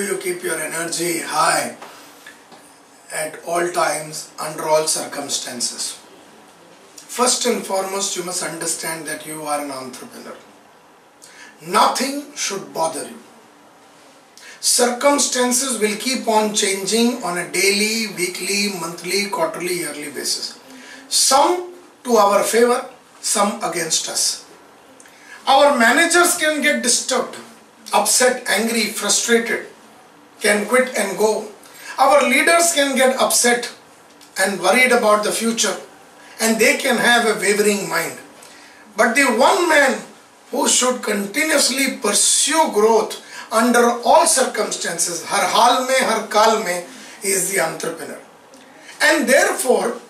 do you keep your energy high at all times, under all circumstances? First and foremost, you must understand that you are an entrepreneur. Nothing should bother you. Circumstances will keep on changing on a daily, weekly, monthly, quarterly, yearly basis. Some to our favor, some against us. Our managers can get disturbed, upset, angry, frustrated, can quit and go. Our leaders can get upset and worried about the future, and they can have a wavering mind. But the one man who should continuously pursue growth under all circumstances, har hal mein, har kal mein, is the entrepreneur. And therefore,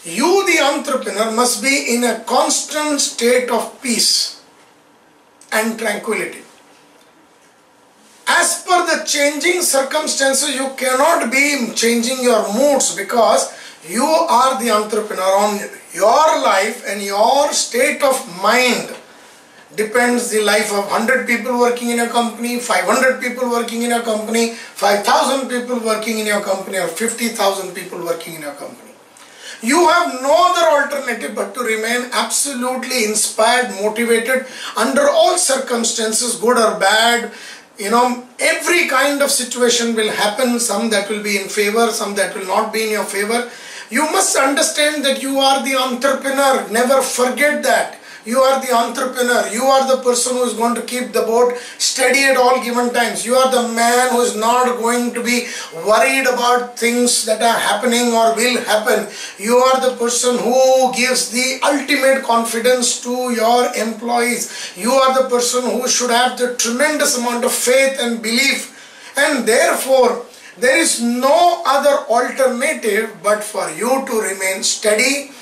you, the entrepreneur, must be in a constant state of peace and tranquility. As per the changing circumstances, you cannot be changing your moods, because you are the entrepreneur. On your life and your state of mind depends the life of 100 people working in a company, 500 people working in a company, 5,000 people working in your company, or 50,000 people working in a company. You have no other alternative but to remain absolutely inspired, motivated under all circumstances, good or bad. Every kind of situation will happen, some that will be in favor, some that will not be in your favor. You must understand that you are the entrepreneur. Never forget that. You are the entrepreneur. You are the person who is going to keep the boat steady at all given times. You are the man who is not going to be worried about things that are happening or will happen. You are the person who gives the ultimate confidence to your employees. You are the person who should have the tremendous amount of faith and belief. And therefore, there is no other alternative but for you to remain steady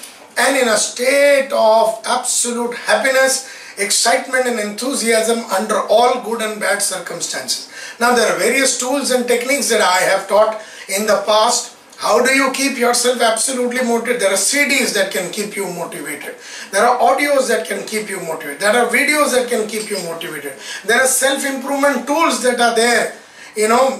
and in a state of absolute happiness, excitement and enthusiasm under all good and bad circumstances. Now there are various tools and techniques that I have taught in the past. How do you keep yourself absolutely motivated? There are CDs that can keep you motivated. There are audios that can keep you motivated. There are videos that can keep you motivated. There are self-improvement tools that are there,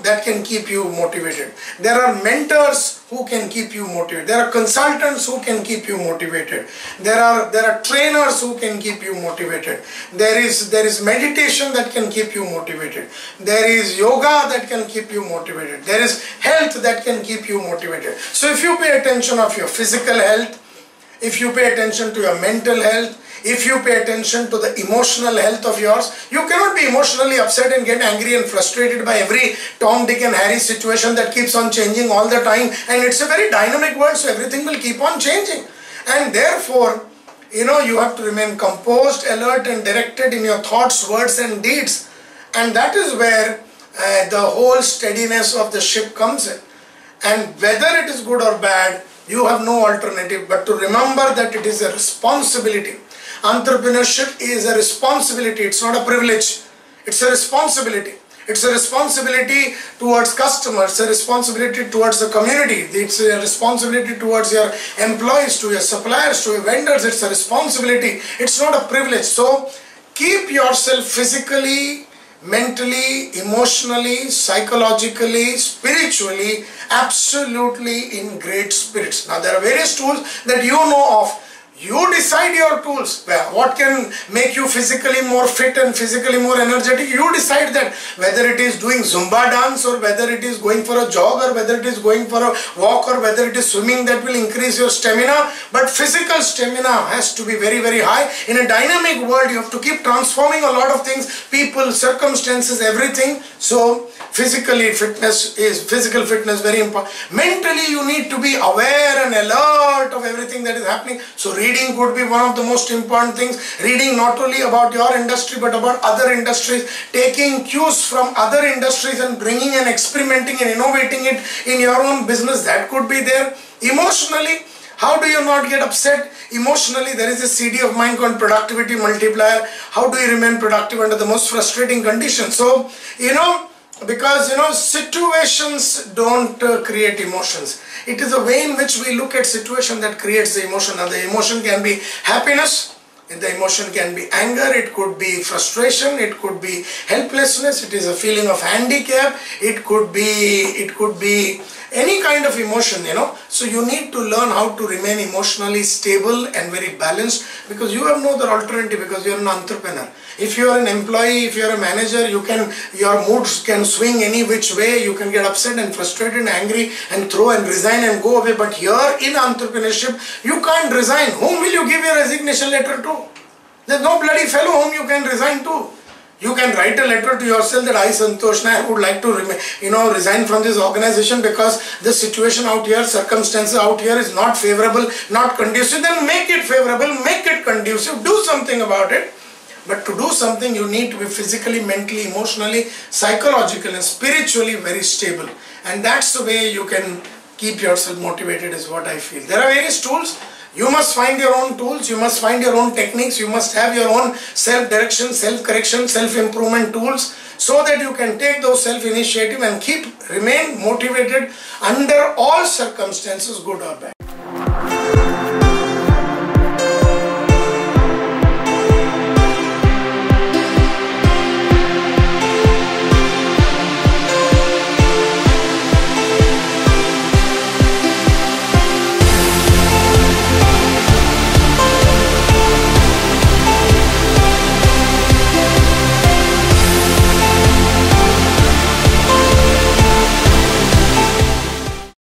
that can keep you motivated. There are mentors who can keep you motivated. There are consultants who can keep you motivated. There are trainers who can keep you motivated. There is meditation that can keep you motivated. There is yoga that can keep you motivated. There is health that can keep you motivated. So if you pay attention of your physical health, if you pay attention to your mental health, if you pay attention to the emotional health of yours, you cannot be emotionally upset and get angry and frustrated by every Tom, Dick and Harry situation that keeps on changing all the time. And it's a very dynamic world, so everything will keep on changing. And therefore, you have to remain composed, alert and directed in your thoughts, words and deeds. And that is where the whole steadiness of the ship comes in. And whether it is good or bad, you have no alternative but to remember that it is a responsibility. Entrepreneurship is a responsibility. It's not a privilege. It's a responsibility. It's a responsibility towards customers, a responsibility towards the community. It's a responsibility towards your employees, to your suppliers, to your vendors. It's a responsibility. It's not a privilege. So keep yourself physically, mentally, emotionally, psychologically, spiritually, absolutely in great spirits. Now there are various tools that you know of. You decide your tools. What can make you physically more fit and physically more energetic? You decide that, whether it is doing Zumba dance or whether it is going for a jog or whether it is going for a walk or whether it is swimming that will increase your stamina. But physical stamina has to be very, very high. In a dynamic world, you have to keep transforming a lot of things, people, circumstances, everything. So physical fitness very important. Mentally, you need to be aware and alert of everything that is happening. So reading could be one of the most important things. Reading not only about your industry but about other industries. Taking cues from other industries and bringing and experimenting and innovating it in your own business. That could be there. Emotionally, how do you not get upset? Emotionally, there is a CD of mine called Productivity Multiplier. How do you remain productive under the most frustrating conditions? So, because situations don't create emotions. It is the way in which we look at situation that creates the emotion. And the emotion can be happiness, The emotion can be anger, it could be frustration, it could be helplessness, it is a feeling of handicap, it could be any kind of emotion, you know. So you need to learn how to remain emotionally stable and very balanced, because you have no other alternative, because you are an entrepreneur. If you are an employee, if you are a manager, your moods can swing any which way. You can get upset and frustrated and angry and throw and resign and go away. But here in entrepreneurship, you can't resign. Whom will you give your resignation letter to? There's no bloody fellow whom you can resign to. You can write a letter to yourself that I, Santosh Nair, would like to resign from this organization because the situation out here, circumstances out here is not favorable, not conducive. Then make it favorable, make it conducive, do something about it. But to do something, you need to be physically, mentally, emotionally, psychologically and spiritually very stable. And that's the way you can keep yourself motivated, is what I feel. There are various tools. You must find your own tools, you must find your own techniques, you must have your own self-direction, self-correction, self-improvement tools, so that you can take those self-initiative and remain motivated under all circumstances, good or bad.